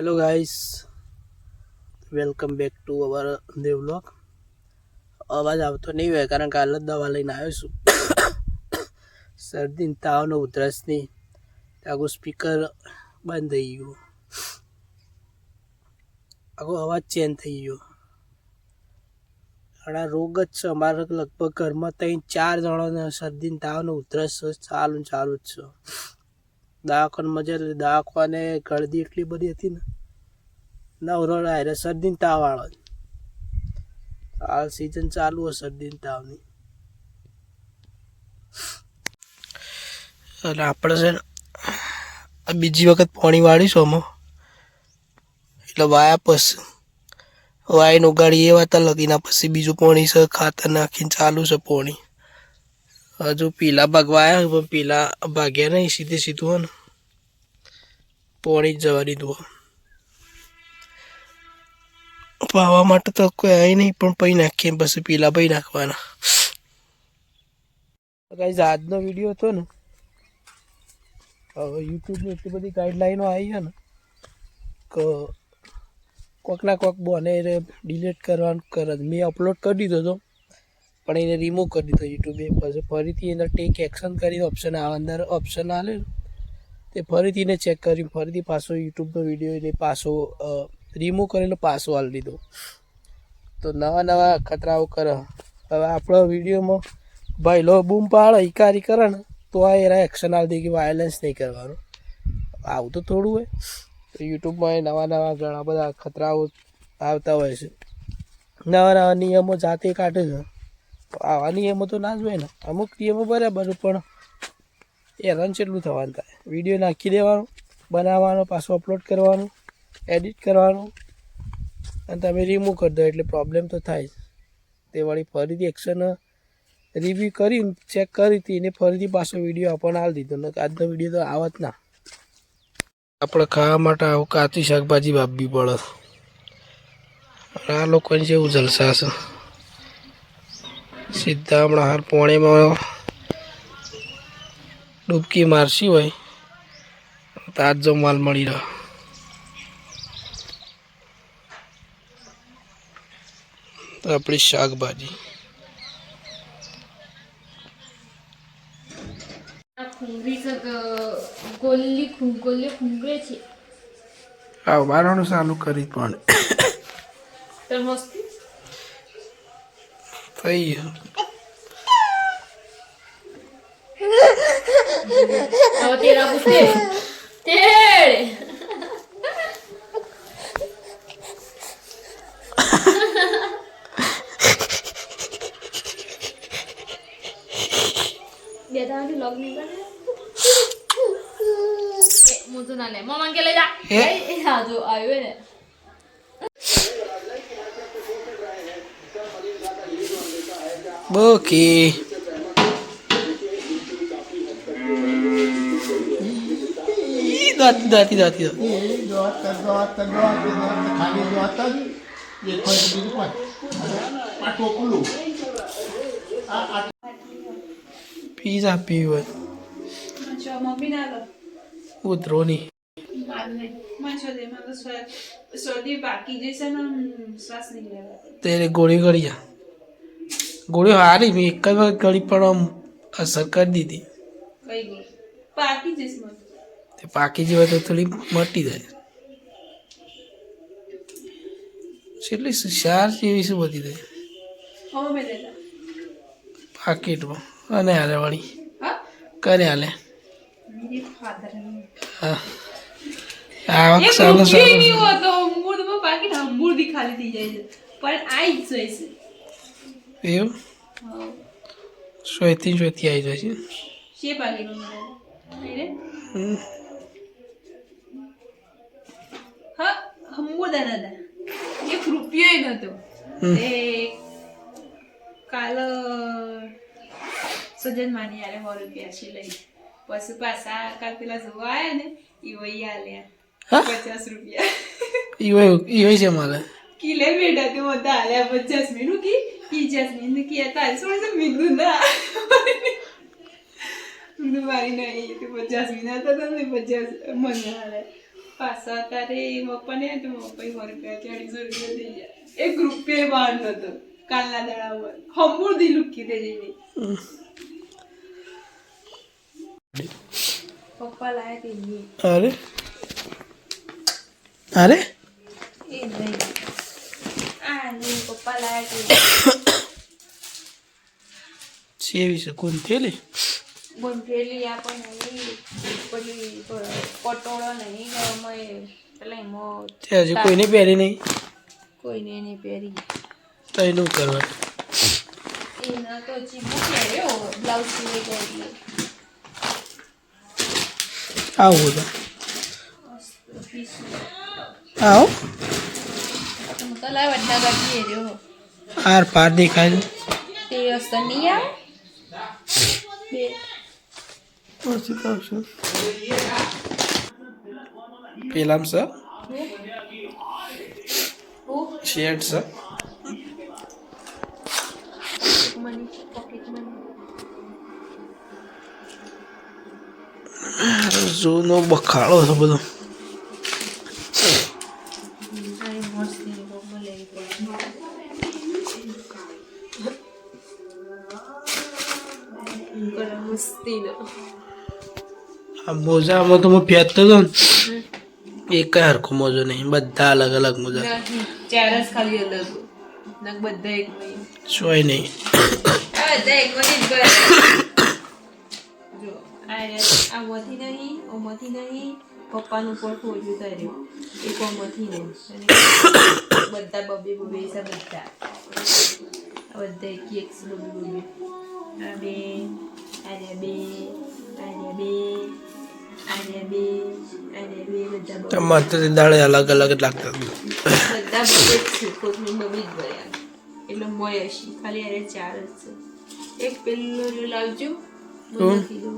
Hello guys, welcome back to our Dev vlog. अवाज आवतो नहीं હોય કારણ કે હાલ જ દવા લઈને આવ્યો છું। શરદી ને તાવ ને ઉધરસની આગો સ્પીકર બંધ થઈ ગયો, આગો અવાજ ચેન્જ થઈ ગયો। આ રોગ જ છે અમારે, લગભગ ઘરમાં 3-4 જણાને શરદી ને તાવ ને ઉધરસ ચાલુ જ છે। દવાખાનામાં જઈએ દવાખાને ગળદી એટલી બધી હતી ને, નવરો ડાયરે શરદી ને તાવ વાળો। हाल सीजन चालू है सर्दी तावनी। આપણે છે બીજી વખત પાણી વાળીશું અમે, એટલે વાયા પછી વાઈને ઉગાડી એ વાત અલગ, એના પછી બીજું પાણી છે ખાતર નાખીને ચાલુ છે પાણી। હજુ પીલા ભાગ વાયા પણ પીલા ભાગ્યા નહીં, સીધે સીધું હોય ને પાણી જ જવા દીધું। પાવા માટે તો કોઈ આવી નહીં, પણ પૈ નાખીએ પછી પીલા પૈ નાખવાના। ગાઈઝ આજનો વિડીયો હતો ને, હવે યુટ્યુબની એટલી બધી ગાઈડલાઈનો આવી છે ને કે કોકના કોક બોને ડિલીટ કરવાનું કરે। મેં અપલોડ કરી દીધો હતો પણ એને રિમૂવ કરી દીધો યુટ્યુબે। પછી ફરીથી અંદર ટેક એક્શન કરીને ઓપ્શન આવે, અંદર ઓપ્શન આવે તે ફરીથી એને ચેક કરી ફરીથી પાછો યુટ્યુબનો વિડીયો એને પાછો રિમૂવ કરેલો પાછો હાલ દીધો। તો નવા નવા ખતરાઓ કરે। હવે આપણો વિડીયોમાં ભાઈ લો બૂમ પાડે ઇકારી કરે ને તો આ એરા એક્શન હાલ દે કે વાયલન્સ નહીં કરવાનું। આવું તો થોડું હોય, તો યુટ્યુબમાં નવા નવા ઘણા બધા ખતરાઓ આવતા હોય છે, નવા નવા નિયમો જાતે કાઢે છે। તો આવા નિયમો તો ના જ હોય ને, અમુક નિયમો બરાબર પણ હેરાન કેટલું થવાનું થાય। વિડીયો નાખી દેવાનો, બનાવવાનો, પાછો અપલોડ કરવાનું, એડિટ કરવાનું અને તમે રિમૂવ કરી દો એટલે પ્રોબ્લેમ તો થાય જ। તે વળી ફરીથી એક્શન રિવ્યૂ કરીને ચેક કરી હતી એને ફરીથી પાછો વિડીયો આપણને હાલ દીધો ને આજનો વિડીયો તો આવત ના। આપણે ખાવા માટે આવું કાચી શાકભાજી વાપવી પડે। આ લોકોને જેવું જલસા છે, સીધા હમણાં હાલ પોણીમાં ડૂબકી મારસી હોય તાજો માલ મળી રહ્યો। તો આપણી શાકભાજી હા બારણું ચાલુ કરી પણ થઈ ગયું। બોકી દાતી દાતી પીઝા પીવું ઉતરોની तेरे गोली गड़िया गोली हारी में एक गड़ी पर असर कर दी थी। पाकी जी तो थोड़ी मटी जाए એટલી શાર જેવી શું બધી થાય પાકીટમાં અને હાલે વાળી કરે હાલે હા આ વખત સાલો એવું સોયથી આવી જાય છે। એક રૂપિયો નતો કાલ સજન માની યારે 100 રૂપિયા છે લઈ પછી પાછા કાલ પેલા જોવા આયા ને ઈ વઈ આલ્યા 50 રૂપિયા ઈ છે મારે કિલે બેડા તે મોટા આલ્યા 50 મિનુ કી જસ્મીન કી હતા સોને મિનુ ના મિનુ મારી નહીં તો 50 મિના તો તમને 50 મને આલે પાછા તારે પપ્પાને તો પપ્પા 100 રૂપિયા 400 રૂપિયા થઈ જાય 1 રૂપિયા બહાર નતો કાલના દાડા હમુરદી લુકી દે જઈને પપ્પા લાયા તે નહીં અરે અરે એ નહીં આ નહીં પપ્પા લાયા તે સેવી છે કોણ થેલી બોંફેલી આપણને પેલી પટોળો નહીં ગમે એટલે એમાં તે હજી કોઈને પહેરી નહીં કોઈને નહીં પહેરી તો એનું કરવાનું એના તો ચીબુ પહેર્યો બ્લાઉઝ સિવાય જાય એટલે આવું તો આવો હું તો લાવ વડના ગાડી રહ્યો આર પાર દેખાય તે અસર નહીં આવે બે પછી કાવશું પેલામ સર શેડ સર પોકેટ મની જૂનો બખાડો છે બધો આ મોજામાં તો હું પહેરતો હતો ને એક હરખો મોજો નહીં બધા અલગ અલગ મોજા ચાર જ ખાલી અલગ નક બધા એક નહીં સોય નહીં આ બધા એક મની જ કરે જો આ મથી નહીં ઓ મથી નહીં પપ્પાનું પડખું ઓછું કર્યું એક મથી નહીં બધા બબે બબે છે બધા આ બધા એક એક બબે બબે આ બે આને બે આને બે આને બે આને બે બધા બબે તમારે તો દાડે અલગ અલગ જ લાગતા બધા બબે છે કોઈની બબે જ ભર્યા એટલે મોય હશે ખાલી અરે ચાર જ છે એક પેલું લાવજો મને કીધું